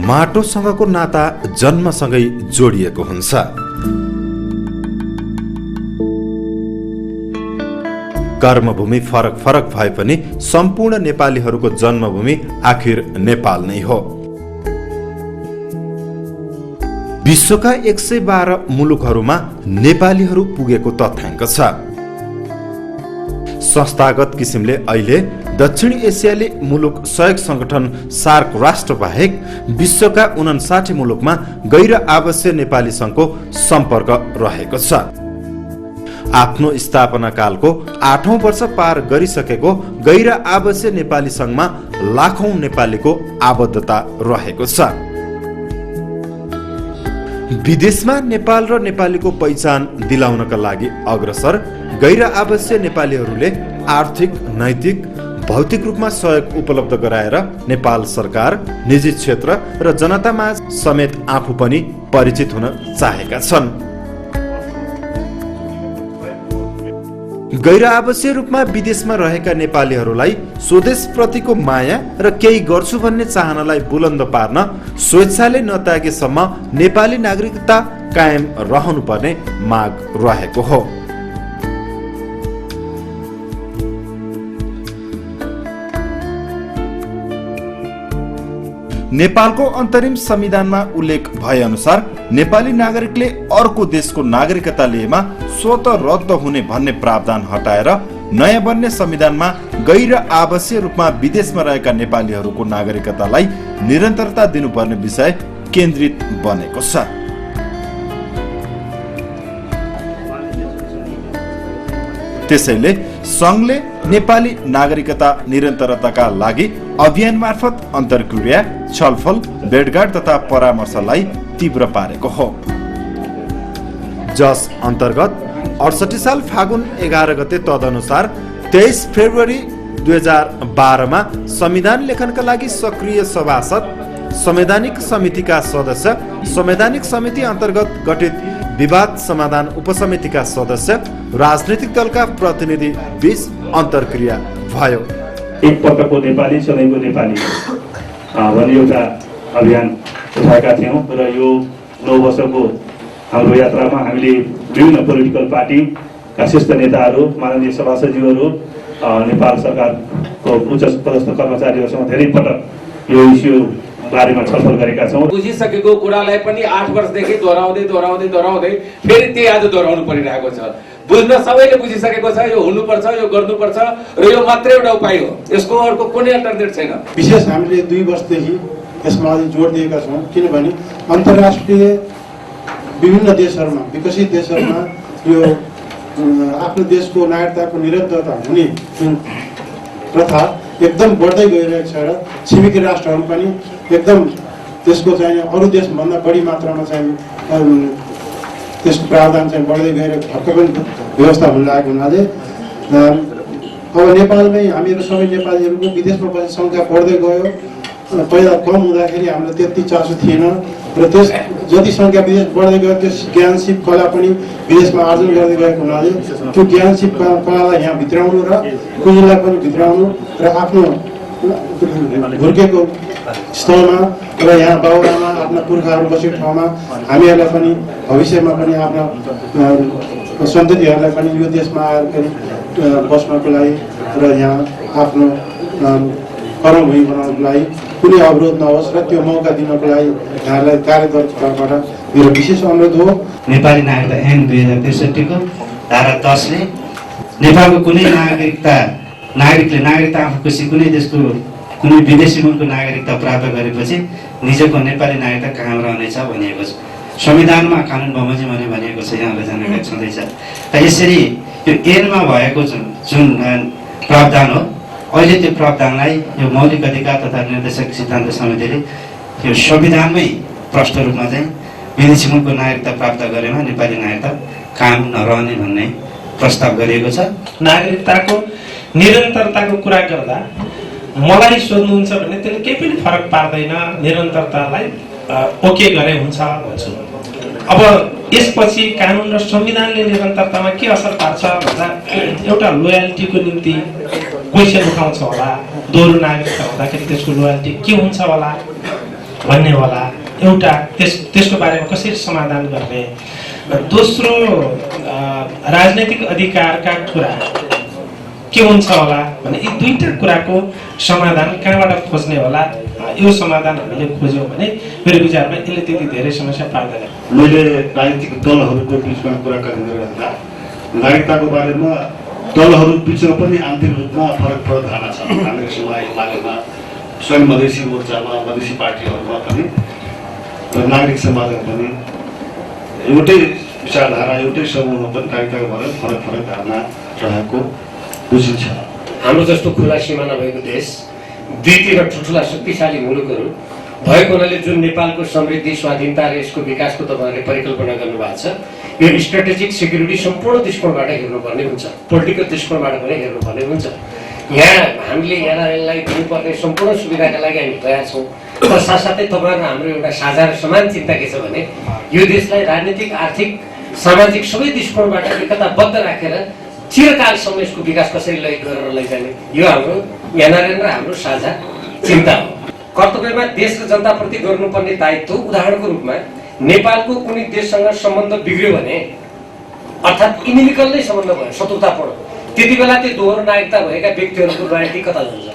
माटोसँगको नाता जन्मसँगै जोडिएको हुन्छ। कर्मभूमि फरक फरक भए पनि सम्पूर्ण नेपालीहरूको जन्मभूमि आखिर नेपाल नै हो। विश्वका 112 मुलुकहरूमा नेपालीहरू पुगेको तथ्याङ्क छ। संस्थागत किसिमले अहिले दक्षिणी एसियाली मुलुक सहयोग संगठन सार्क राष्ट्र बाहेक विश्वका 59 मुलुकमा गैर आवासीय नेपाली सङ्घको सम्पर्क रहेको छ। आफ्नो स्थापना कालको 8औं वर्ष पार गरिसकेको गैर आवासीय नेपाली सङ्घमा लाखौं नेपालीको आबद्धता रहेको छ। विदेशमा नेपाल र नेपालीको पहिचान दिलाउनका लागि अग्रसर गैर आवासीय नेपालीहरूले आर्थिक, नैतिक, भौतिक रूपमा सहयोग उपलब्ध गराएर नेपाल सरकार, निजी क्षेत्र र जनतामा समेत आफू पनि परिचित हुन चाहेका छन्। गैर आवासीय रूपमा विदेशमा रहेका नेपालीहरूलाई स्वदेशप्रतिको माया र केही गर्छु भन्ने चाहनालाई बुलन्द पार्न स्वेच्छाले नत्यागेसम्म नेपाली नागरिकता कायम रहनुपर्ने माग रहेको हो। नेपालको अन्तरिम संविधानमा उल्लेख भए अनुसार नेपाली नागरिकले अर्को देशको नागरिकता लिएमा स्वतः रद्द हुने भन्ने प्रावधान हटाएर नयाँ बन्ने संविधानमा गैर आवासीय रूपमा विदेशमा रहेका नेपालीहरूको नागरिकतालाई निरन्तरता दिनुपर्ने विषय केन्द्रित बनेको छ। त्यसैले संघले नेपाली नागरिकता निरन्तरताका लागि अभियान मार्फत अन्तर्क्रिया, छलफल, भेटघाट तथा परामर्शलाई तीव्र पारेको हो। जस अन्तर्गत 68 साल फागुन 11 गते तदनुसार 23 फेब्रुअरी 2012 मा संविधान लेखनका लागि सक्रिय सभासद, संवैधानिक समितिका सदस्य, संवैधानिक समिति अन्तर्गत गठित विवाद समाधान उपसमितिका सदस्य, राजनीतिक दलका प्रतिनिधि बीच अन्तर्क्रिया भयो। एक पटकको नेपाली सधैँको नेपाली भन्ने एउटा अभियान उठाएका थियौँ र यो 9 वर्षको हाम्रो यात्रामा हामीले विभिन्न पोलिटिकल पार्टीका शीर्ष नेताहरू, माननीय सभासदज्यूहरू, नेपाल सरकारको उच्च पदस्थ कर्मचारीहरूसँग धेरै पटक यो इस्यु बारेमा छलफल गरेका छौँ। बुझिसकेको कुरालाई पनि 8 वर्षदेखि दोहोऱ्याउँदै फेरि त्यही आज दोहोऱ्याउनु परिरहेको छ। बुझ्न सबैले बुझिसकेको छ, यो हुनुपर्छ, यो गर्नुपर्छ र यो मात्रै एउटा उपाय हो, यसको अर्को कुनै अल्टरनेट छैन। विशेष हामीले 2 वर्षदेखि यसमा जोड दिएका छौँ, किनभने अन्तर्राष्ट्रिय विभिन्न देशहरूमा, विकसित देशहरूमा यो आफ्नो देशको नागरिकताको निरन्तरता हुने प्रथा एकदम बढ्दै गइरहेको छ र छिमेकी राष्ट्रहरू पनि एकदम त्यसको चाहिँ अरू देशभन्दा बढी मात्रामा चाहिँ त्यसको प्रावधान चाहिँ बढ्दै गइरहेको ठक्क पनि व्यवस्था हुन लागेको हुनाले अब नेपालमै हामीहरू सबै नेपालीहरूको विदेशमा बस्ने सङ्ख्या बढ्दै गयो। पहिला कम हुँदाखेरि हामीलाई त्यति चासो थिएन र त्यस जति सङ्ख्या विदेश बढ्दै गयो त्यस ज्ञान सिप कला पनि विदेशमा आर्जन गर्दै गएको हुनाले त्यो ज्ञान सिप कलालाई यहाँ भित्राउनु र पुँजीलाई पनि भित्राउनु र आफ्नो हुर्केको स्थलमा र यहाँ बाहुरामा आफ्ना पुर्खाहरू बसेको ठाउँमा हामीहरूलाई पनि भविष्यमा पनि आफ्ना सन्ततिहरूलाई पनि यो देशमा आएर पनि बस्नको लागि र यहाँ आफ्नो कर्मभूमि बनाउनको लागि कुनै अवरोध नहोस् र त्यो मौका दिनको लागि यहाँलाई कार्यदलको तर्फबाट मेरो विशेष अनुरोध हो। नेपाली नागरिकता ऐन 2063 को धारा 10 ले नेपालको कुनै नागरिकले नागरिकता आफू खुसी कुनै देशको कुनै विदेशी मुलुकको नागरिकता प्राप्त गरेपछि निजको नेपाली नागरिकता कायम रहनेछ भनिएको छ। संविधानमा कानुन बमोजिम भनिएको छ, यहाँलाई जानकारी छँदैछ। यसरी यो ऐनमा भएको जुन प्रावधान हो, अहिले त्यो प्रावधानलाई यो मौलिक अधिकार तथा निर्देशक सिद्धान्त समितिले यो संविधानमै प्रष्ट रूपमा चाहिँ विदेशी मुलुकको नागरिकता प्राप्त गरेमा नेपाली नागरिकता कायम नरहने भन्ने प्रस्ताव गरिएको छ। नागरिकताको निरन्तरताको कुरा गर्दा मलाई सोध्नुहुन्छ भने त्यसले केही पनि फरक पार्दैन, निरन्तरतालाई ओके गरे हुन्छ भन्छु। अब यसपछि कानुन र संविधानले निरन्तरतामा के असर पार्छ भन्दा एउटा लोयल्टीको निम्ति क्वेसन उठाउँछ होला, दोहोरो नागरिकता हुँदाखेरि त्यसको लोयल्टी के हुन्छ होला भन्ने होला एउटा, त्यसको बारेमा कसरी समाधान गर्ने। दोस्रो राजनैतिक अधिकारका कुरा के हुन्छ होला भने यी दुईटा कुराको समाधान कहाँबाट खोज्ने होला। यो समाधान हामीले खोज्यौँ भने मेरो विचारमा यसले त्यति धेरै समस्या पार्दैन। मैले राजनीतिक दलहरूको बिचमा कुराकानी गरिरहँदा नागरिकताको बारेमा दलहरू बिचमा पनि आन्तरिक रूपमा फरक धारणा छ। काङ्ग्रेसमा, एमालेमा, स्वयं मधेसी मोर्चामा, मधेसी पार्टीहरूमा पनि र नागरिक समाजमा पनि एउटै विचारधारा, एउटै समूहमा पनि नागरिकताको बारेमा फरक धारणा रहेको बुझिन्छ। हाम्रो जस्तो खुला सीमा नभएको देश, दुईतिर ठुल्ठुला शक्तिशाली मुलुकहरू भएको हुनाले जुन नेपालको समृद्धि, स्वाधीनता र यसको विकासको तपाईँहरूले परिकल्पना गर्नुभएको छ, यो स्ट्राटेजिक सिक्युरिटी सम्पूर्ण दृष्टिकोणबाट हेर्नुपर्ने हुन्छ, पोलिटिकल दृष्टिकोणबाट पनि हेर्नुपर्ने हुन्छ। यहाँ हामीले एनआरएललाई दिनुपर्ने सम्पूर्ण सुविधाका लागि हामी तयार छौँ, तर साथसाथै तपाईँहरू हाम्रो एउटा साझा र समान चिन्ता के छ भने यो देशलाई राजनीतिक, आर्थिक, सामाजिक सबै दृष्टिकोणबाट एकताबद्ध राखेर चिरकालसम्म यसको विकास कसरी गरेर लैजाने, यो हाम्रो एनआरएल र हाम्रो साझा चिन्ता हो। कर्तव्यमा देश र जनताप्रति गर्नुपर्ने दायित्व, उदाहरणको रूपमा नेपालको कुनै देशसँग सम्बन्ध बिग्रियो भने, अर्थात् इनिमिकल नै सम्बन्ध भयो, शत्रुतापूर्ण, त्यति बेला त्यो दोहोरो नागरिकता भएका व्यक्तिहरूको लोयल्टी कता जान्छ?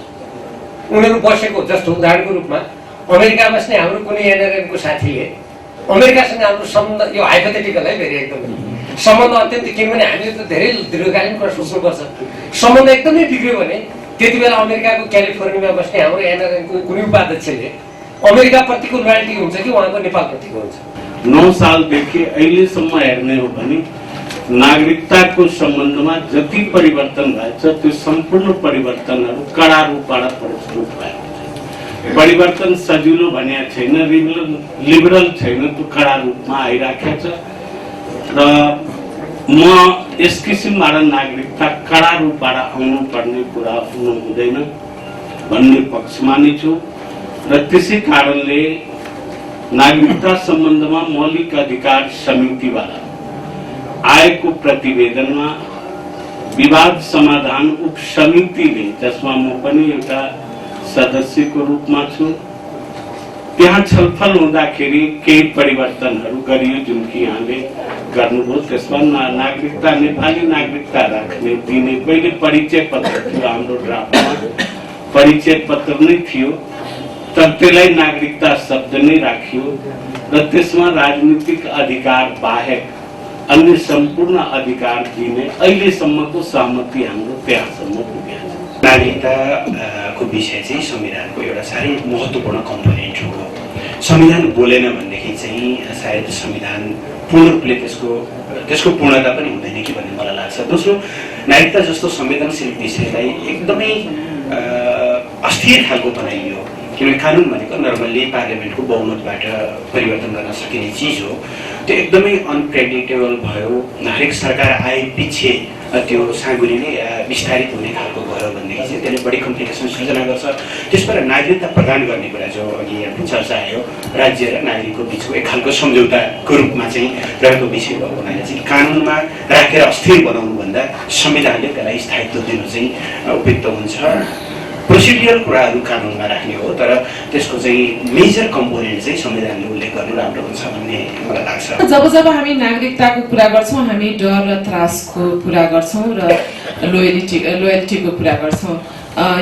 उनीहरू बसेको, जस्तो उदाहरणको रूपमा अमेरिका बस्ने हाम्रो कुनै एनआरएनको साथीले अमेरिकासँग हाम्रो सम्बन्ध, यो हाइपोथेटिकल है फेरि एकदम सम्बन्ध अत्यन्त, किनभने हामीले त धेरै दीर्घकालीन कुरा सोच्नुपर्छ, सम्बन्ध एकदमै बिग्रियो भने त्यति बेला अमेरिकाको क्यालिफोर्नियामा बस्ने हाम्रो एनआरएनको कुनै उपाध्यक्षले अमेरिकाप्रतिको लोयल्टी हुन्छ कि उहाँको नेपालप्रतिको हुन्छ? 9 सालदेखि अहिलेसम्म हेर्ने हो भने नागरिकताको सम्बन्धमा जति परिवर्तन भएछ त्यो सम्पूर्ण परिवर्तनहरू कडा रूपबाट प्रस्तुत भएको छ। परिवर्तन सजिलो भन्ने छैन, लिबरल छैन, त्यो कडा रूपमा आइराखेको छ र म यस किसिमबाट नागरिकता कडा रूपबाट आउनुपर्ने कुरा हुनु हुँदैन भन्ने पक्षमा नै छु र त्यसै कारणले नागरिकता सम्बन्धमा मौलिक अधिकार समितिबाट आएको प्रतिवेदनमा विवाद समाधान उपसमितिले, जसमा म पनि एउटा सदस्यको रूपमा छु, त्यहाँ छलफल हुँदाखेरि केही परिवर्तनहरू गरियो जुन कि यहाँले गर्नुभयो। त्यसमा नागरिकता, नेपाली नागरिकता राख्ने दिने पहिले परिचय पत्र थियो, हाम्रो ड्राफ्टमा परिचय पत्र नै थियो, तर त्यसलाई नागरिकता शब्द नै राखियो र त्यसमा राजनीतिक अधिकार बाहेक अन्य सम्पूर्ण अधिकार दिने अहिलेसम्मको सहमति हाम्रो त्यहाँसम्म पुगेको छ। नागरिकताको विषय चाहिँ संविधानको एउटा साह्रै महत्त्वपूर्ण कम्पोनेन्ट हो। संविधान बोलेन भनेदेखि चाहिँ सायद संविधान पूर्ण रूपले त्यसको पूर्णता पनि हुँदैन कि भन्ने मलाई लाग्छ। दोस्रो, नागरिकता जस्तो संवेदनशील विषयलाई एकदमै अस्थिर खालको बनाइयो, किनभने कानुन भनेको नर्मल्ली पार्लियामेन्टको बहुमतबाट परिवर्तन गर्न सकिने चिज हो। त्यो एकदमै अनप्रेडिक्टेबल भयो। हरेक सरकार आएपछि त्यो साँगुरीले विस्तारित हुने खालको भयो भनेदेखि चाहिँ त्यसले बढी कम्प्लिकेसन सृजना गर्छ। त्यसबाट नागरिकता प्रदान गर्ने कुरा जो अघि यहाँ चर्चा आयो, राज्य र नागरिकको बिचको एक खालको सम्झौताको रूपमा चाहिँ रहेको विषय भएको हुनाले चाहिँ कानुनमा राखेर अस्थिर बनाउनुभन्दा संविधानले त्यसलाई स्थायित्व दिनु चाहिँ उपयुक्त हुन्छ। प्रोसिडियल कुराहरू कानुनमा राख्ने हो, तर त्यसको चाहिँ मेजर कम्पोनेन्ट चाहिँ संविधानले उल्लेख गर्नु राम्रो हुन्छ भन्ने मलाई लाग्छ। जब हामी नागरिकताको कुरा गर्छौँ, हामी डर र त्रासको कुरा गर्छौँ र लोयल्टीको कुरा गर्छौँ।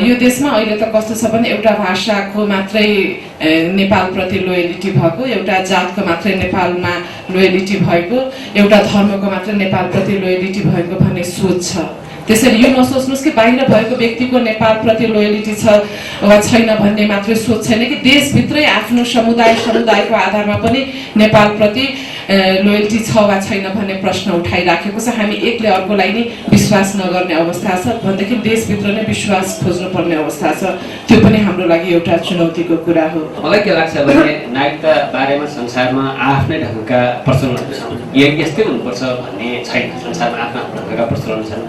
यो देशमा अहिले त कस्तो छ भने एउटा भाषाको मात्रै नेपालप्रति लोयलिटी भएको, एउटा जातको मात्रै नेपालमा लोयलिटी भएको, एउटा धर्मको मात्रै नेपालप्रति लोयलिटी भएको भन्ने सोच छ। त्यसैले यो नसोच्नुहोस् कि बाहिर भएको व्यक्तिको नेपालप्रति लोयलिटी छ वा छैन भन्ने मात्रै सोच छैन कि देशभित्रै आफ्नो समुदायको आधारमा पनि नेपालप्रति लोयल्टी छ वा छैन भन्ने प्रश्न उठाइराखेको छ। हामी एकले अर्कोलाई नै विश्वास नगर्ने अवस्था छ भनेदेखि देशभित्र नै विश्वास खोज्नुपर्ने अवस्था छ। त्यो पनि हाम्रो लागि एउटा चुनौतीको कुरा हो। मलाई के लाग्छ भने नागरिकता बारेमा संसारमा आफ्नै ढङ्गका प्रचलनहरू छन्, यस्तै हुनुपर्छ भन्ने छैन। संसारमा आफ्ना ढङ्गका प्रचलन छन्।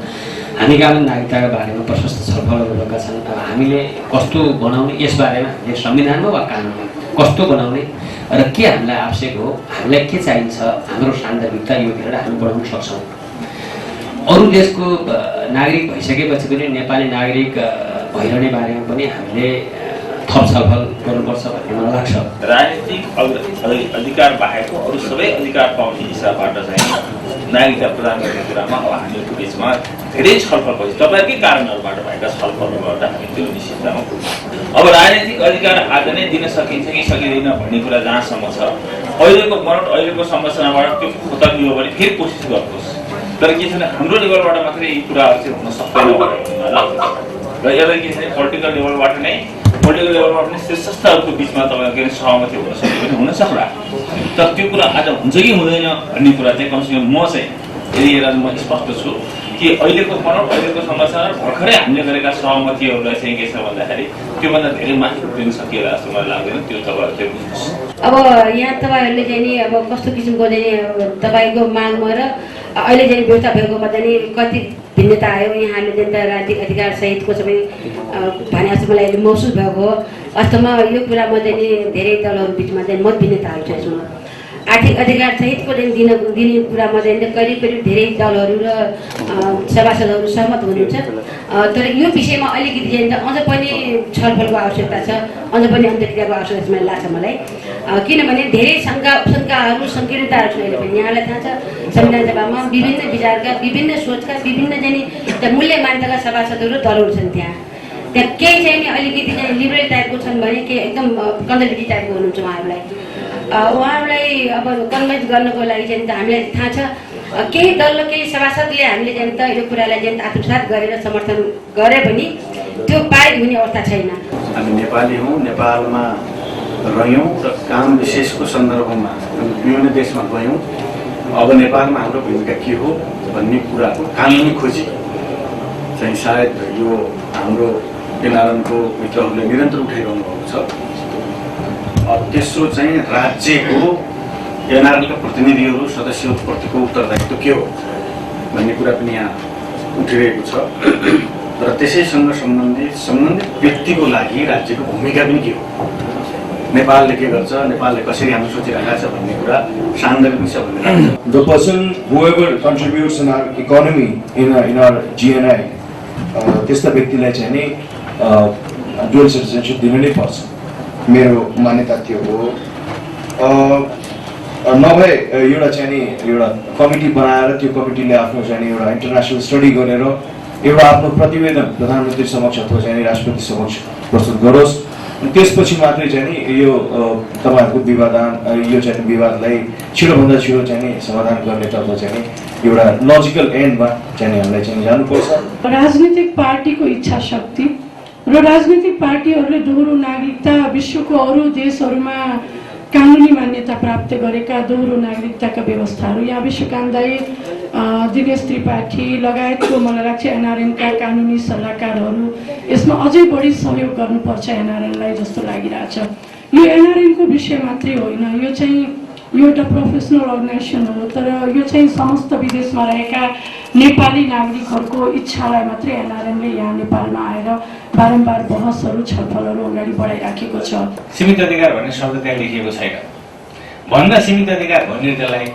हामी कहाँ नागरिकताका बारेमा प्रशस्त छलफलहरू भएका छन्। हामीले कस्तो बनाउने, यसबारेमा हामीले संविधानमा वा कानुनमा कस्तो बनाउने र के हामीलाई आवश्यक हो, हामीलाई के चाहिन्छ, हाम्रो सान्दर्भिकता यो हेरेर हामी बढाउन सक्छौँ। अरू देशको नागरिक भइसकेपछि पनि नेपाली नागरिक भइरहने बारेमा पनि हामीले थप छलफल गर्नुपर्छ भन्ने मलाई लाग्छ। राजनीतिक अधिकार बाहेकको अरू सबै अधिकार पाउने हिसाबबाट चाहिँ नागरिकता प्रदान गर्ने कुरामा अब हामीहरूको बिचमा धेरै छलफल भएपछि तपाईँहरूकै कारणहरूबाट भएका छलफलबाट हामी त्यो निश्चिततामा पुग्छौँ। अब राजनीतिक अधिकार आज नै दिन सकिन्छ कि सकिँदैन भन्ने कुरा जहाँसम्म छ, अहिलेको बनोट अहिलेको संरचनाबाट त्यो खोतल्यो भने फेरि कोसिस गर्नुहोस्। तर के छ भने हाम्रो लेभलबाट मात्रै यी कुराहरू चाहिँ हुन सक्दैन भन्ने लाग्छ। र यसलाई के छ भने पोलिटिकल लेभलबाट नै पनि शीर्षस्थहरूको बिचमा तपाईँको सहमति हुन सक्यो भने हुन सक्ला। तर त्यो कुरा आज हुन्छ कि हुँदैन भन्ने कुरा चाहिँ कमसेकम म चाहिँ यदि हेरेर म स्पष्ट छु कि अहिलेको बनोट अहिलेको संरचना भर्खरै हामीले गरेका सहमतिहरूलाई चाहिँ के छ भन्दाखेरि त्योभन्दा धेरै माथि पुग्न सकिएला जस्तो मलाई लाग्दैन। त्यो तपाईँहरूले बुझ्नुहोस्। अब यहाँ तपाईँहरूले चाहिँ नि अब कस्तो किसिमको चाहिँ तपाईँको मागमा र अहिले चाहिँ व्यवस्था भएकोमा चाहिँ कति भिन्नता आयो, यहाँले जनता राजनीतिक अधिकार सहितको सबै भने जस्तो मलाई अहिले महसुस भएको हो। वास्तवमा यो कुरामा चाहिँ नि धेरै दलहरू बिचमा चाहिँ मत भिन्नताहरू छ। यसमा आर्थिक अधिकार सहितको चाहिँ दिने कुरामा चाहिँ करिब करिब धेरै दलहरू र सभासदहरू सहमत हुनुहुन्छ। तर यो विषयमा अलिकति चाहिँ अझ पनि छलफलको आवश्यकता छ, अझ पनि अन्तर्क्रियाको आवश्यकता जस्तो लाग्छ मलाई। किनभने धेरै शङ्काहरू सङ्कीर्णताहरू छ। अहिले पनि यहाँलाई थाहा छ संविधान सभामा विभिन्न विचारका विभिन्न सोचका विभिन्न चाहिँ मूल्य मान्यताका सभासदहरू दलहरू छन्। त्यहाँ केही चाहिँ नि अलिकति चाहिँ लिबरल टाइपको छन् भने केही एकदम कन्जर्भेटिभ टाइपको हुनुहुन्छ। उहाँहरूलाई अब कन्भिन्स गर्नको लागि चाहिँ त हामीलाई थाहा छ केही दल र केही सभासदले हामीले चाहिँ त यो कुरालाई चाहिँ आत्मसात गरेर समर्थन गरे पनि त्यो पारित हुने अवस्था छैन। हामी नेपाली हौँ, नेपालमा रह्यौँ र काम विशेषको सन्दर्भमा विभिन्न देशमा गयौँ। अब नेपालमा हाम्रो भूमिका के हो भन्ने कुराको कानुनी खोजी चाहिँ सायद यो हाम्रो एनआरएनको मित्रहरूले निरन्तर उठाइरहनु भएको छ। तेस्रो चाहिँ राज्यको एनआरएलका प्रतिनिधिहरू सदस्यहरूप्रतिको उत्तरदायित्व के हो भन्ने कुरा पनि यहाँ उठिरहेको छ। र त्यसैसँग सम्बन्धित व्यक्तिको लागि राज्यको भूमिका पनि के हो, नेपालले के गर्छ, नेपालले कसरी हाम्रो सोचिरहेको छ भन्ने कुरा सान्दर्भिक छ भन्ने लाग्छ। The person whoever contributes in our economy in our GNI त्यस्ता व्यक्तिलाई चाहिँ नि डुअल सिटिजनसिप दिनु नै पर्छ, मेरो मान्यता त्यो हो। नभए एउटा चाहिँ नि एउटा कमिटी बनाएर त्यो कमिटीले आफ्नो चाहिँ एउटा इन्टरनेसनल स्टडी गरेर एउटा आफ्नो प्रतिवेदन प्रधानमन्त्री समक्ष अथवा चाहिँ राष्ट्रपति समक्ष प्रस्तुत गरोस्। त्यसपछि मात्रै चाहिँ नि यो तपाईँहरूको यो चाहिँ विवादलाई छिटोभन्दा छिटो चाहिँ नि समाधान गर्नेतर्फ चाहिँ नि एउटा लजिकल एन्डमा चाहिँ हामीलाई चाहिँ जानुपर्छ। राजनीतिक पार्टीको इच्छा शक्ति र राजनीतिक पार्टीहरूले दोहोरो नागरिकता विश्वको अरू देशहरूमा कानुनी मान्यता प्राप्त गरेका दोहोरो नागरिकताका व्यवस्थाहरू यहाँ विश्वकामदायी दिनेश त्रिपाठी लगायतको मलाई लाग्छ एनआरएनका कानुनी सल्लाहकारहरू यसमा अझै बढी सहयोग गर्नुपर्छ एनआरएनलाई जस्तो लागिरहेछ। यो एनआरएनको विषय मात्रै होइन, यो चाहिँ यो एउटा प्रोफेसनल अर्गनाइजेसन हो। तर यो चाहिँ समस्त विदेशमा रहेका नेपाली नागरिकहरूको इच्छालाई मात्रै एनआरएनले यहाँ नेपालमा आएर बारम्बार बहसहरू छलफलहरू अगाडि बढाइराखेको छ। सीमित अधिकार भन्ने शब्द त्यहाँ लेखिएको छैन। भन्दा सीमित अधिकार भन्ने त्यसलाई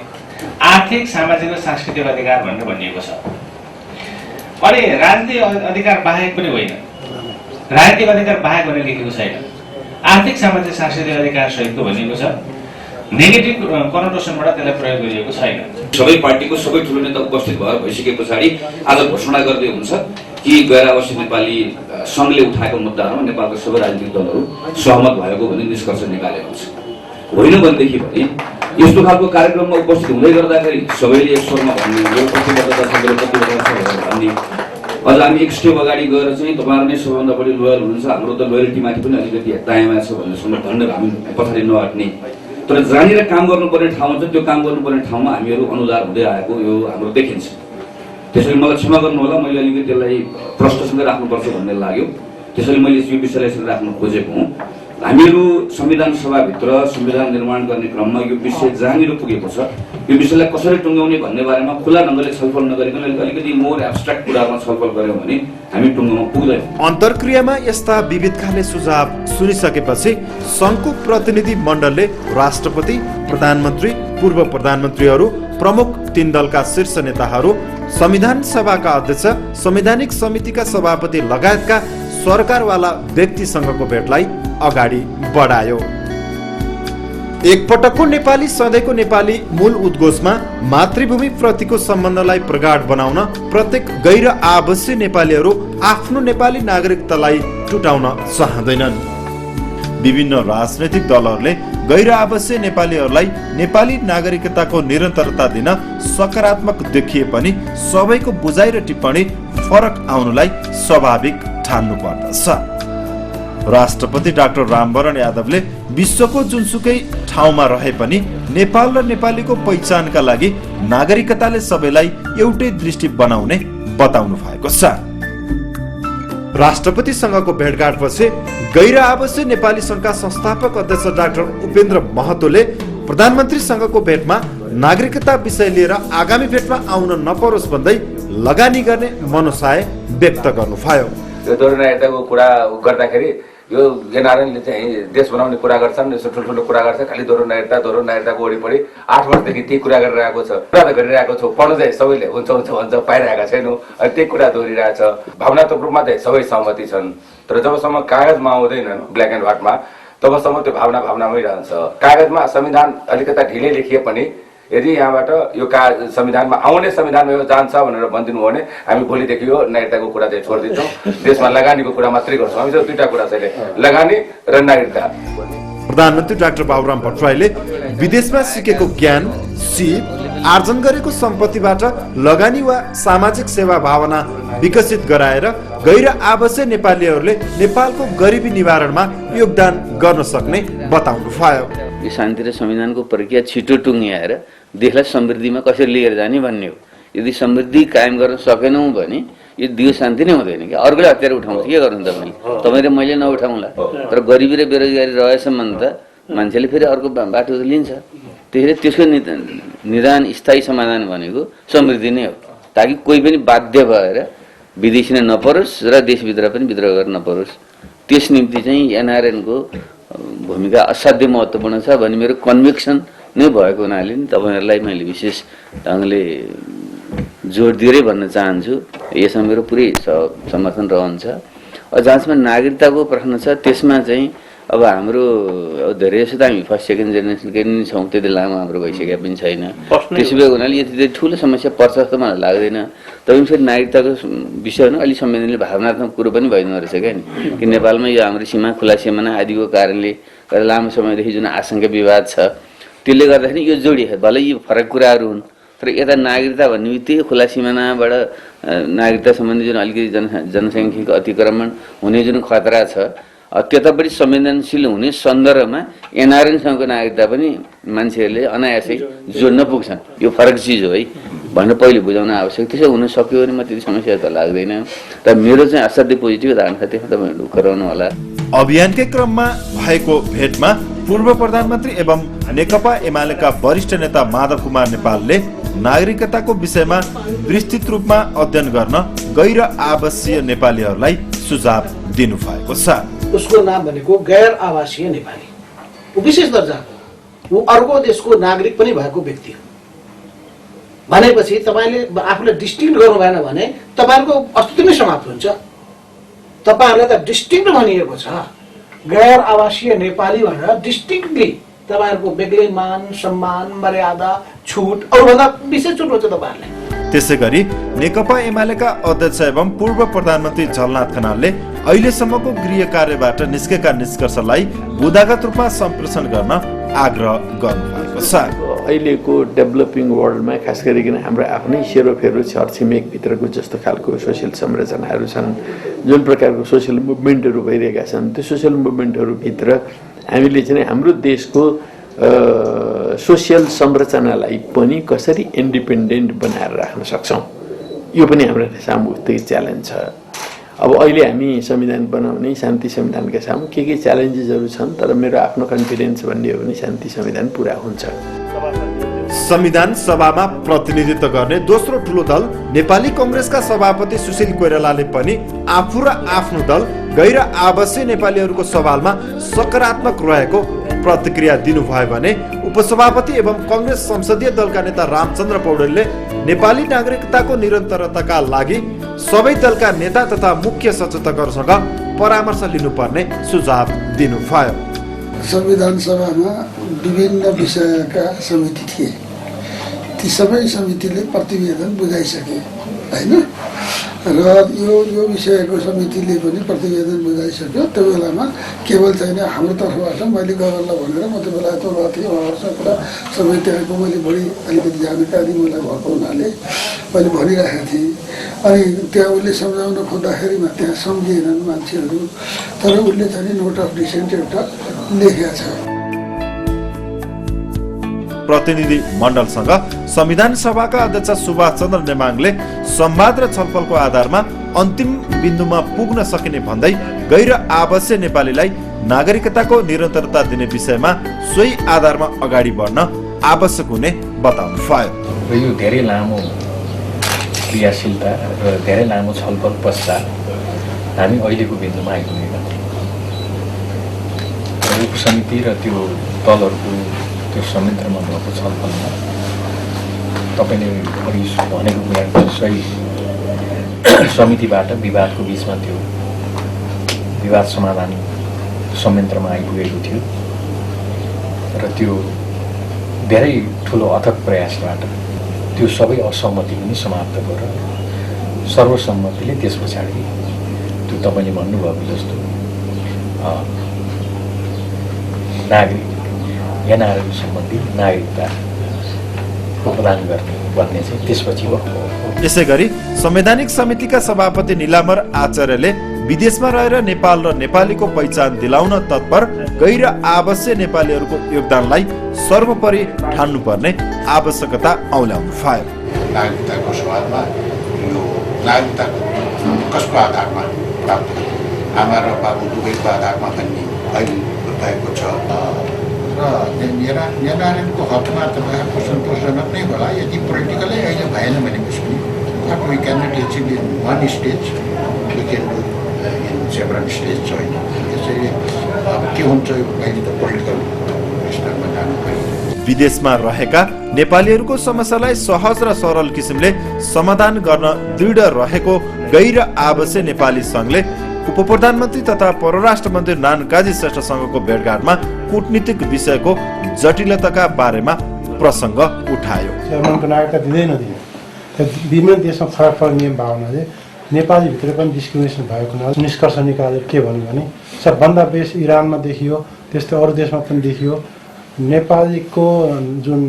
आर्थिक सामाजिक र सांस्कृतिक अधिकार भनेर भनिएको छ। अनि राजनीतिक अधिकार बाहेक पनि होइन, राजनीतिक अधिकार बाहेक भनेर लेखेको छैन, आर्थिक सामाजिक सांस्कृतिक अधिकार सहितको भनिएको छ। नेगेटिभ कनोटेसनबाट त्यसलाई प्रयोग गरिएको छैन। सबै पार्टीको सबै ठुलो नेता उपस्थित भइसके पछाडि आज घोषणा गर्दै हुन्छ कि गैर आवासीय नेपाली सङ्घले उठाएको मुद्दाहरूमा नेपालका सबै राजनीतिक दलहरू सहमत भएको भन्ने निष्कर्ष निकालेको छ। होइन भनेदेखि भने यस्तो खालको कार्यक्रममा उपस्थित हुँदै गर्दाखेरि सबैले एक स्वरमा भन्ने यो प्रतिबद्धता छ भन्ने अझ हामी एक स्टेप अगाडि गएर चाहिँ तपाईँहरू नै सबैभन्दा बढी लोयल हुनुहुन्छ, हाम्रो त लोयल्टीमाथि पनि अलिकति दायाँमा छ भनेर हामी पछाडि नहट्ने। तर जहाँनिर काम गर्नुपर्ने ठाउँ छ त्यो काम गर्नुपर्ने ठाउँमा हामीहरू अनुदार हुँदै आएको यो हाम्रो देखिन्छ। त्यसैले मलाई क्षमा गर्नु होला, मैले अलिकति त्यसलाई प्रश्नसँगै राख्नुपर्छ भन्ने लाग्यो। त्यसैले मैले यो विषयलाई यसरी राख्न खोजेको हुँ। हामीहरू संविधान सभाभित्र संविधान निर्माण गर्ने क्रममा यो विषय जहाँनिर पुगेको छ यो विषयलाई कसरी टुङ्गाउने भन्ने बारेमा खुला ढङ्गले छलफल नगरिकन अलिकति मोर एब्स्ट्राक्ट कुरामा छलफल गऱ्यौँ भने हामी टुङ्गाउन पुग्दैनौँ। अन्तर्क्रियामा यस्ता विविध खाले सुझाव सुनिसकेपछि सङ्घको प्रतिनिधि मण्डलले राष्ट्रपति, प्रधानमन्त्री, पूर्व प्रधानमन्त्रीहरू, प्रमुख 3 दलका शीर्ष नेताहरू, संविधान सभाका अध्यक्ष, संवैधानिक समितिका सभापति लगायतका सरकारवाला व्यक्तिसँगको भेटलाई अगाडि बढायो। एकपटकको नेपाली सधैँको नेपाली मूल उद्घोषमा मातृभूमि प्रतिको सम्बन्धलाई प्रगाढ बनाउन प्रत्येक गैर आवासीय नेपालीहरू आफ्नो नेपाली नागरिकतालाई टुटाउन चाहँदैनन्। विभिन्न राजनैतिक दलहरूले गैर आवासीय नेपालीहरूलाई नेपाली नागरिकताको निरन्तरता दिन सकारात्मक देखिए पनि सबैको बुझाइ र टिप्पणी फरक आउनुलाई स्वाभाविक ठान्नु पर्दछ। राष्ट्रपति डाक्टर रामवरण यादवले विश्वको जुनसुकै ठाउँमा रहे पनि नेपाल र नेपालीको पहिचानका लागि नागरिकताले सबैलाई एउटै दृष्टि बनाउने बताउनु भएको छ। राष्ट्रपतिसँगको भेटघाटपछि गैर आवासीय नेपाली संघका संस्थापक अध्यक्ष डाक्टर उपेन्द्र महतोले प्रधानमन्त्रीसँगको भेटमा नागरिकता विषय लिएर आगामी भेटमा आउन नपरोस् भन्दै लगानी गर्ने मनोसाय व्यक्त गर्नुभयो। यो दोहोरो नागरिकताको कुरा गर्दाखेरि यो एनआरएनले चाहिँ देश बनाउने कुरा गर्छन्, यसो ठुल्ठुलो कुरा गर्छ, खालि दोहोरो नागरिकताको वरिपरि 8 वर्षदेखि त्यही कुरा गरिरहेको छ, कुरा त गरिरहेको छु, पढ्नु चाहिँ सबैले हुन्छ हुन्छ भन्छ, पाइरहेका छैनौँ, अनि त्यही कुरा दोहोरिरहेछ। भावनात्मक रूपमा चाहिँ सबै सहमति छन्, तर जबसम्म कागजमा आउँदैनन् ब्ल्याक एन्ड व्हाइटमा तबसम्म त्यो भावनामै रहन्छ। कागजमा संविधान अलिकता ढिलै लेखिए पनि यदि यहाँबाट यो संविधानमा आउने संविधानमा यो जान्छ भनेर भनिदिनु हो भने हामी भोलिदेखि यो नागरिकताको कुरा चाहिँ छोडिदिन्छौँ, देशमा लगानीको कुरा मात्रै गर्छौँ। हामी चाहिँ दुईटा कुरा चाहिँ लगानी र नागरिकता। प्रधानमन्त्री डाक्टर बाबुराम भट्टराईले विदेशमा सिकेको ज्ञान, सिप, आर्जन गरेको सम्पत्तिबाट लगानी वा सामाजिक सेवा भावना विकसित गराएर गैर आवासीय नेपालीहरूले नेपालको गरिबी निवारणमा योगदान गर्न सक्ने बताउनु भयो। यो शान्ति र संविधानको प्रक्रिया छिटो टुङ्ग्याएर देशलाई समृद्धिमा कसरी लिएर जाने भन्ने हो। यदि समृद्धि कायम गर्न सकेनौँ भने यो दियो शान्ति नै हुँदैन कि अर्कोले हतियार उठाउँछ, के गर्नु तपाईँ र मैले नउठाउँला। तर गरिबी र बेरोजगारी रहेसम्म त मान्छेले फेरि अर्को बाटो लिन्छ। त्यसैले त्यसको निदान स्थायी समाधान भनेको समृद्धि नै हो, ताकि कोही पनि बाध्य भएर विदेशी नै नपरोस् र देशभित्र पनि विद्रोह गर्न नपरोस्। त्यस निम्ति चाहिँ एनआरएनको भूमिका असाध्यै महत्त्वपूर्ण छ भन्ने मेरो कन्भिक्सन नै भएको हुनाले नि तपाईँहरूलाई मैले विशेष ढङ्गले जोड दिएरै भन्न चाहन्छु। यसमा मेरो पुरै समर्थन रहन्छ। जहाँसम्म नागरिकताको प्रश्न छ त्यसमा चाहिँ अब हाम्रो धेरै जसो त हामी फर्स्ट सेकेन्ड जेनेरेसनकै नि छौँ, त्यति लामो हाम्रो भइसकेका पनि छैन। त्यसो भए हुनाले यति धेरै ठुलो समस्या पर्छ जस्तो मलाई लाग्दैन। तपाईँ फेरि नागरिकताको विषय भने अलिक संवेदनशील भावनात्मक कुरो पनि भइदिनु रहेछ क्या नि, कि नेपालमा यो हाम्रो सीमा खुला सिमाना आदिको कारणले गर्दा लामो समयदेखि जुन आशंका विवाद छ त्यसले गर्दाखेरि यो जोडिए भलै यी फरक कुराहरू हुन्, तर यता नागरिकता भन्ने बित्तिकै खुला सिमानाबाट नागरिकता सम्बन्धी जुन अलिकति जनसङ्ख्याको अतिक्रमण हुने जुन खतरा छ त्यतापट्टि संवेदनशील हुने सन्दर्भमा एनआरएनसँगको नागरिकता पनि मान्छेहरूले अनायासै जोड्न पुग्छन्। यो फरक चिज हो है भनेर पहिले बुझाउन आवश्यक। त्यसो हुन सक्यो भने म त्यति समस्या त लाग्दैन। तर मेरो चाहिँ असाध्यै पोजिटिभ धारणा छ, त्यसमा तपाईँहरू गराउनु होला। अभियानकै क्रममा भएको भेटमा पूर्व प्रधानमन्त्री एवं नेकपा एमालेका वरिष्ठ नेता माधव कुमार नेपालले नागरिकताको विषयमा विस्तृत रूपमा अध्ययन गर्न गैर आवासीय नेपालीहरूलाई सुझाव दिनु भएको छ। उसको नाम भनेको गैर आवासीय नेपाली, ऊ विशेष दर्जाको, ऊ अर्को देशको नागरिक पनि भएको व्यक्ति हो भनेपछि तपाईँले आफूलाई डिस्टिङ्क्ट गर्नु भएन भने तपाईँहरूको अस्तित्व नै समाप्त हुन्छ। तपाईँहरूलाई त डिस्टिङ्क्ट भनिएको छ, गैर आवासीय नेपाली भनेर डिस्टिङ्क्टली तपाईँहरूको बेग्लै मान सम्मान मर्यादा छुट अरूभन्दा विशेष छुट हुन्छ तपाईँहरूलाई। त्यसै गरी नेकपा एमालेका अध्यक्ष एवं पूर्व प्रधानमन्त्री झलनाथ खनालले अहिलेसम्मको गृह कार्यबाट निस्केका निष्कर्षलाई बुदागत रूपमा सम्प्रेषण गर्न आग्रह गर्नुभएको छ। अहिलेको डेभलपिङ वर्ल्डमा खास गरिकन हाम्रो आफ्नै सेरोफेरो छरछिमेकभित्रको जस्तो खालको सोसियल संरचनाहरू छन्, जुन प्रकारको सोसियल मुभमेन्टहरू भइरहेका छन्, त्यो सोसियल मुभमेन्टहरूभित्र हामीले चाहिँ हाम्रो देशको सोसियल संरचनालाई पनि कसरी इन्डिपेन्डेन्ट बनाएर राख्न सक्छौँ, यो पनि हाम्रो सामु त्यही च्यालेन्ज छ। अब अहिले हामी संविधान बनाउने शान्ति संविधानका सामु के च्यालेन्जेसहरू छन्, तर मेरो आफ्नो कन्फिडेन्स भन्ने हो भने शान्ति संविधान पुरा हुन्छ। संविधान सभामा प्रतिनिधित्व गर्ने दोस्रो ठुलो दल नेपाली कांग्रेसका सभापति सुशील कोइरालाले पनि आफू र आफ्नो दल गैर आवासीय नेपालीहरूको सवालमा सकारात्मक रहेको प्रतिक्रिया दिनुभयो भने उपसभापति एवं कांग्रेस संसदीय दलका नेता रामचन्द्र पौडेलले नेपाली नागरिकताको निरन्तरताका लागि सबै दलका नेता तथा मुख्य सचेतकहरूसँग परामर्श लिनुपर्ने सुझाव दिनुभयो। संविधान सभामा विभिन्न विषयका समिति थिए, ती सबै समितिले प्रतिवेदन बुझाइसके हैन, र यो विषयको समितिले पनि प्रतिवेदन बुझाइसक्यो। त्यो बेलामा केवल चाहिँ हाम्रो तर्फबाट मैले गभर्नरलाई भनेर म त्यो बेला यत्रो गएको थिएँ, उहाँहरूसँग कुरा सबै त्यहाँको मैले बढी अलिकति जानकारी मलाई भएको हुनाले मैले भनिरहेको थिएँ। अनि त्यहाँ उसले सम्झाउन खोज्दाखेरिमा त्यहाँ सम्झिएनन् मान्छेहरू, तर उसले चाहिँ नोट अफ डिसेन्ट एउटा लेखेको छ। प्रतिनिधि मण्डलसँग संविधान सभाका अध्यक्ष सुभाष चन्द्र नेमाङले संवाद र छलफलको आधारमा अन्तिम बिन्दुमा पुग्न सकिने भन्दै गैर आवासीय नेपालीलाई नागरिकताको निरन्तरता दिने विषयमा सोही आधारमा अगाडि बढ्न आवश्यक हुने बताउनु भयो। यो धेरै लामो क्रियाशीलता र धेरै लामो छलफल पश्चात हामी अहिलेको बिन्दुमा आइपुगेका छौँ। उपसमिति र त्यो दलहरूको त्यो संयन्त्रमा भएको छलफलमा तपाईँले अघि भनेको कुरा सही, समितिबाट विवादको बिचमा त्यो विवाद समाधान संयन्त्रमा आइपुगेको थियो र त्यो धेरै ठुलो अथक प्रयासबाट त्यो सबै असहमति पनि समाप्त गरेर सर्वसम्मतिले त्यस पछाडि त्यो तपाईँले भन्नुभएको जस्तो नागरिक एनआरएल सम्बन्धी नागरिकता प्रदान गर्ने भन्ने चाहिँ त्यसपछि हो। यसैगरी संवैधानिक समितिका सभापति निलामर आचार्यले विदेशमा रहेर नेपाल र नेपालीको पहिचान दिलाउन तत्पर गैर आवासीय नेपालीहरूको योगदानलाई सर्वोपरि ठान्नुपर्ने आवश्यकता औल्याउनु भयो। नागरिकताको सवालमा यो नागरिकता कसको आधारमा प्राप्त, आमा र बाबु दुवैको आधारमा भन्ने अहिले भएको छ र एनआरएलको हकमा तपाईँहरूको सन्तोषजनक नै होला। यदि पोलिटिकलै अहिले भएन भनेपछि पनि we can not achieve in one stage, we can do in several stage होइन। यसरी के हुन्छ अहिले त पोलिटिकल स्तरमा जानु पर्यो। विदेशमा रहेका नेपालीहरूको समस्यालाई सहज र सरल किसिमले समाधान गर्न दृढ रहेको गैर आवासीय नेपाली संघले उपप्रधानमन्त्री तथा परराष्ट्र मन्त्री नान काजी श्रेष्ठसँगको भेटघाटमा कूटनीतिक विषयको जटिलताका बारेमा प्रसङ्ग उठायो। जर्मनको नागरिकता दिँदै नदिने विभिन्न देशमा फरक फरक नियम भएको हुनाले नेपाली भित्र पनि डिस्क्रिमिनेसन भएको हुनाले निष्कर्ष निकालेर के भन्यो भने सबभन्दा बेसी इरानमा देखियो, त्यस्तै अरू देशमा पनि देखियो। नेपालीको जुन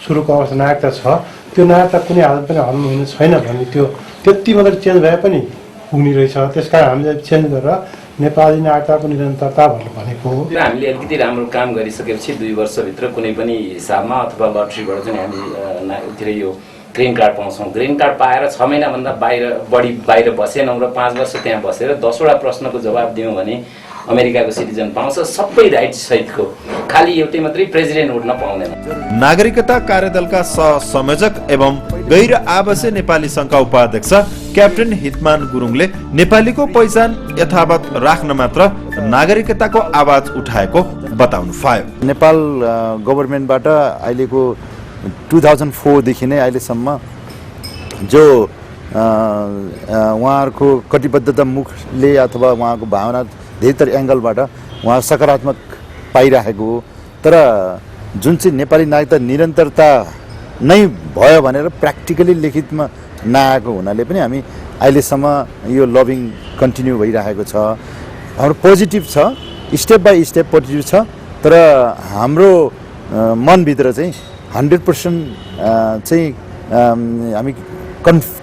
सुरुको अवस्था नागरिकता छ त्यो नागरिकता कुनै हालत पनि हल्नु हुने छैन भन्ने त्यो त्यति मात्रै चेन्ज भए पनि पुग्ने रहेछ। त्यसकारण हामीले चेन्ज गरेर नेपाली नागरिकताको निरन्तरता भनेको हो। हामीले अलिकति राम्रो काम गरिसकेपछि 2 वर्षभित्र कुनै पनि हिसाबमा अथवा लट्रीबाट चाहिँ हामी यो ग्रिन कार्ड पाउँछौँ। ग्रिन कार्ड पाएर 6 महिनाभन्दा बढी बाहिर बसेनौँ र 5 वर्ष त्यहाँ बसेर 10वटा प्रश्नको जवाब दियौँ भने अमेरिकाको सिटिजन पाउँछ, सबै राइट सहितको, खालि एउटै मात्रै प्रेसिडेन्ट उठ्न पाउँदैन। नागरिकता कार्यदलका सहसंयोजक एवं गैर आवासीय नेपाली संघका उपाध्यक्ष क्याप्टेन हितमान गुरुङले नेपालीको पहिचान यथावत राख्न मात्र नागरिकताको आवाज उठाएको बताउनु भयो। नेपाल गभर्नमेन्टबाट अहिलेको 2004 देखि नै अहिलेसम्म जो उहाँहरूको कटिबद्धता मुखले अथवा उहाँको भावना धेरैतर एङ्गलबाट उहाँ सकारात्मक पाइरहेको हो। तर जुन चाहिँ नेपाली नागरिकता निरन्तरता नै भयो भनेर प्र्याक्टिकली लिखितमा नआएको हुनाले पनि हामी अहिलेसम्म यो लबिङ कन्टिन्यू भइरहेको छ। हाम्रो पोजिटिभ छ, स्टेप बाई स्टेप पोजिटिभ छ, तर हाम्रो मनभित्र चाहिँ 100% चाहिँ हामी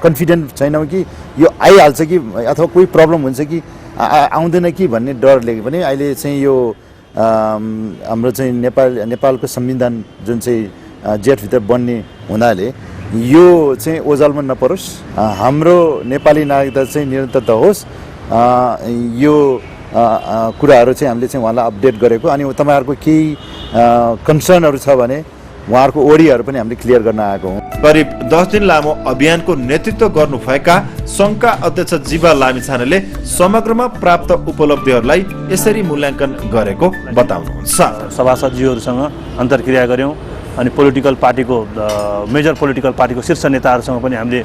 कन्फिडेन्ट छैनौँ कि यो आइहाल्छ कि अथवा कोही प्रब्लम हुन्छ कि आउँदैन कि भन्ने डरले पनि अहिले चाहिँ यो हाम्रो चाहिँ नेपालको संविधान जुन चाहिँ जेठभित्र बन्ने हुनाले यो चाहिँ ओझलमा नपरोस्, हाम्रो नेपाली नागरिकता चाहिँ निरन्तरता होस्, यो कुराहरू चाहिँ हामीले चाहिँ उहाँलाई अपडेट गरेको। अनि तपाईँहरूको केही कन्सर्नहरू छ भने उहाँहरूको ओडीहरू पनि हामीले क्लियर गर्न आएको हौँ। करिब 10 दिन लामो अभियानको नेतृत्व गर्नुभएका सङ्घका अध्यक्ष जीवा लामिछानेले समग्रमा प्राप्त उपलब्धिहरूलाई यसरी मूल्याङ्कन गरेको बताउनुहुन्छ। सभासदजीहरूसँग अन्तर्क्रिया गर्यौँ अनि पोलिटिकल पार्टीको मेजर पोलिटिकल पार्टीको शीर्ष नेताहरूसँग पनि हामीले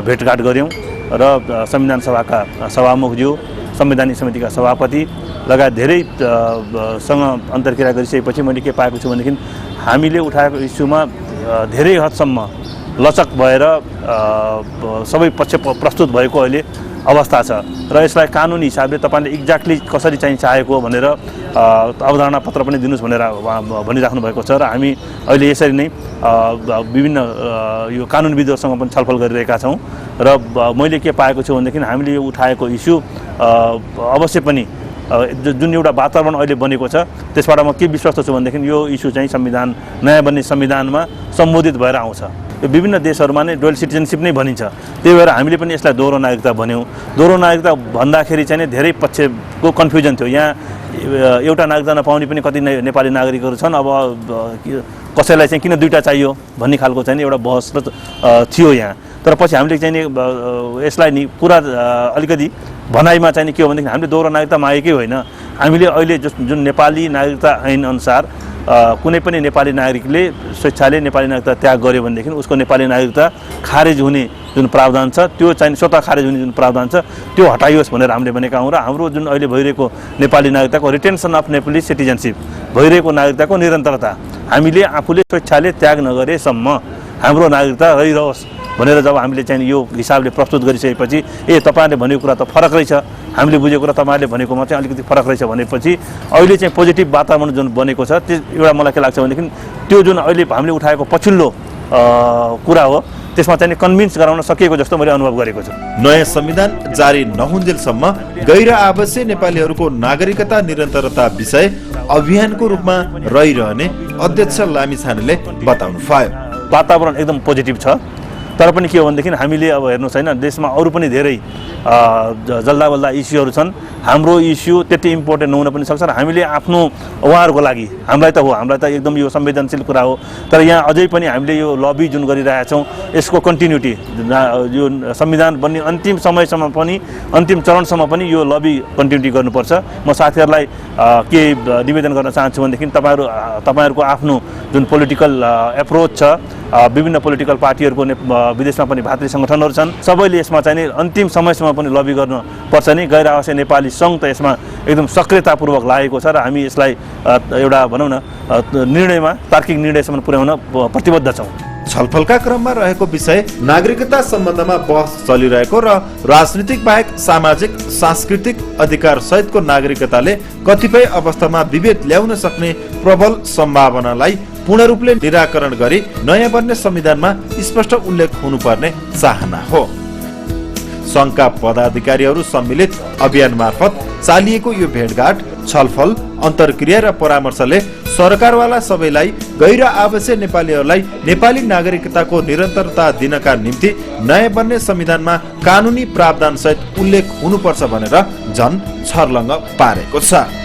भेटघाट गऱ्यौँ र संविधान सभाका सभामुखज्यू, संवैधानिक समितिका सभापति लगायत धेरैसँग अन्तर्क्रिया गरिसकेपछि मैले के पाएको छु भनेदेखि हामीले उठाएको इस्युमा धेरै हदसम्म लचक भएर सबै पक्ष प्रस्तुत भएको अहिले अवस्था छ र यसलाई कानुनी हिसाबले तपाईँले एक्ज्याक्टली कसरी चाहिँ चाहेको भनेर अवधारणा पत्र पनि दिनुहोस् भनेर भनिराख्नु भएको छ र हामी अहिले यसरी नै विभिन्न यो कानुनविदहरूसँग पनि छलफल गरिरहेका छौँ र मैले के पाएको छु भनेदेखि हामीले यो उठाएको इस्यु अवश्य पनि जुन एउटा वातावरण अहिले बनेको छ त्यसबाट म के विश्वास छु भनेदेखि यो इस्यु चाहिँ संविधान नयाँ बन्ने संविधानमा सम्बोधित भएर आउँछ। यो विभिन्न देशहरूमा नै डुअल सिटिजनसिप नै भनिन्छ, त्यही भएर हामीले पनि यसलाई दोहोरो नागरिकता भन्यौँ। दोहोरो नागरिकता भन्दाखेरि चाहिँ धेरै पक्षको कन्फ्युजन थियो। यहाँ एउटा नागरिकता नपाउने पनि कति नेपाली नागरिकहरू छन्, अब कसैलाई चाहिँ किन दुईवटा चाहियो भन्ने खालको चाहिँ एउटा बहस थियो यहाँ। तर पछि हामीले चाहिँ यसलाई नि पुरा अलिकति भनाइमा चाहिँ के हो भनेदेखि हामीले दोहोरो नागरिकता मागेकै होइन, हामीले अहिले जुन नेपाली नागरिकता ऐन अनुसार कुनै पनि नेपाली नागरिकले स्वेच्छाले नेपाली नागरिकता त्याग गर्यो भनेदेखि उसको नेपाली नागरिकता खारेज हुने जुन प्रावधान छ त्यो चाहिँ स्वतः खारेज हुने जुन प्रावधान छ त्यो हटाइयोस् भनेर हामीले भनेका हौँ। र हाम्रो जुन अहिले भइरहेको नेपाली नागरिकताको रिटेन्सन अफ नेपाली सिटिजनसिप भइरहेको नागरिकताको निरन्तरता हामीले आफूले स्वेच्छाले त्याग नगरेसम्म हाम्रो नागरिकता रहिरहोस् भनेर जब हामीले चाहिँ यो हिसाबले प्रस्तुत गरिसकेपछि तपाईँहरूले भनेको कुरा त फरक रहेछ, हामीले बुझेको कुरा तपाईँहरूले भनेकोमा चाहिँ अलिकति फरक रहेछ भनेपछि अहिले चाहिँ पोजिटिभ वातावरण जुन बनेको छ त्यो एउटा मलाई के लाग्छ भनेदेखि त्यो जुन अहिले हामीले उठाएको पछिल्लो कुरा हो त्यसमा चाहिँ कन्भिन्स गराउन सकिएको जस्तो मैले अनुभव गरेको छु। नयाँ संविधान जारी नहुन्जेलसम्म गैर आवासीय नेपालीहरूको नागरिकता निरन्तरता विषय अभियानको रूपमा रहिरहने अध्यक्ष लामिछानेले बताउनु भयो। वातावरण एकदम पोजिटिभ छ, तर पनि के हो भनेदेखि हामीले अब हेर्नुहोस् होइन, देशमा अरू पनि धेरै जल्दा बल्दा इस्युहरू छन्। हाम्रो इस्यु त्यति इम्पोर्टेन्ट नहुन पनि सक्छ र हामीले आफ्नो उहाँहरूको लागि हामीलाई त एकदम यो संवेदनशील कुरा हो, तर यहाँ अझै पनि हामीले यो लबी जुन गरिरहेका छौँ यसको कन्टिन्युटी यो संविधान बन्ने अन्तिम समयसम्म पनि अन्तिम चरणसम्म पनि यो लबी कन्टिन्युटी गर्नुपर्छ। म साथीहरूलाई के निवेदन गर्न चाहन्छु भनेदेखि तपाईँहरूको आफ्नो जुन पोलिटिकल एप्रोच छ, विभिन्न पोलिटिकल पार्टीहरूको विदेशमा पनि भातृ सङ्गठनहरू छन्, सबैले यसमा चाहिँ अन्तिम समयसम्म पनि लबी गर्नुपर्छ नि। गैर आवासीय नेपाली सङ्घ त यसमा एकदम सक्रियतापूर्वक लागेको छ र हामी यसलाई एउटा भनौँ न निर्णयमा तार्किक निर्णयसम्म पुर्याउन प्रतिबद्ध छौँ। छलफलका क्रममा रहेको विषय नागरिकता सम्बन्धमा बहस चलिरहेको र राजनीतिक बाहेक सामाजिक सांस्कृतिक अधिकार सहितको नागरिकताले कतिपय अवस्थामा विभेद ल्याउन सक्ने प्रबल सम्भावनालाई पूर्ण रूपले निराकरण गरी नयाँ बन्ने संविधानमा स्पष्ट उल्लेख हुनुपर्ने चाहना हो। संघका पदाधिकारीहरू सम्मिलित अभियान मार्फत चालिएको यो भेटघाट, छलफल, अन्तर्क्रिया र परामर्शले सरकारवाला सबैलाई गैर आवासीय नेपालीहरूलाई नेपाली नागरिकताको निरन्तरता दिनका निम्ति नयाँ बन्ने संविधानमा कानुनी प्रावधान सहित उल्लेख हुनुपर्छ भनेर झन छर्लङ्ग पारेको छ।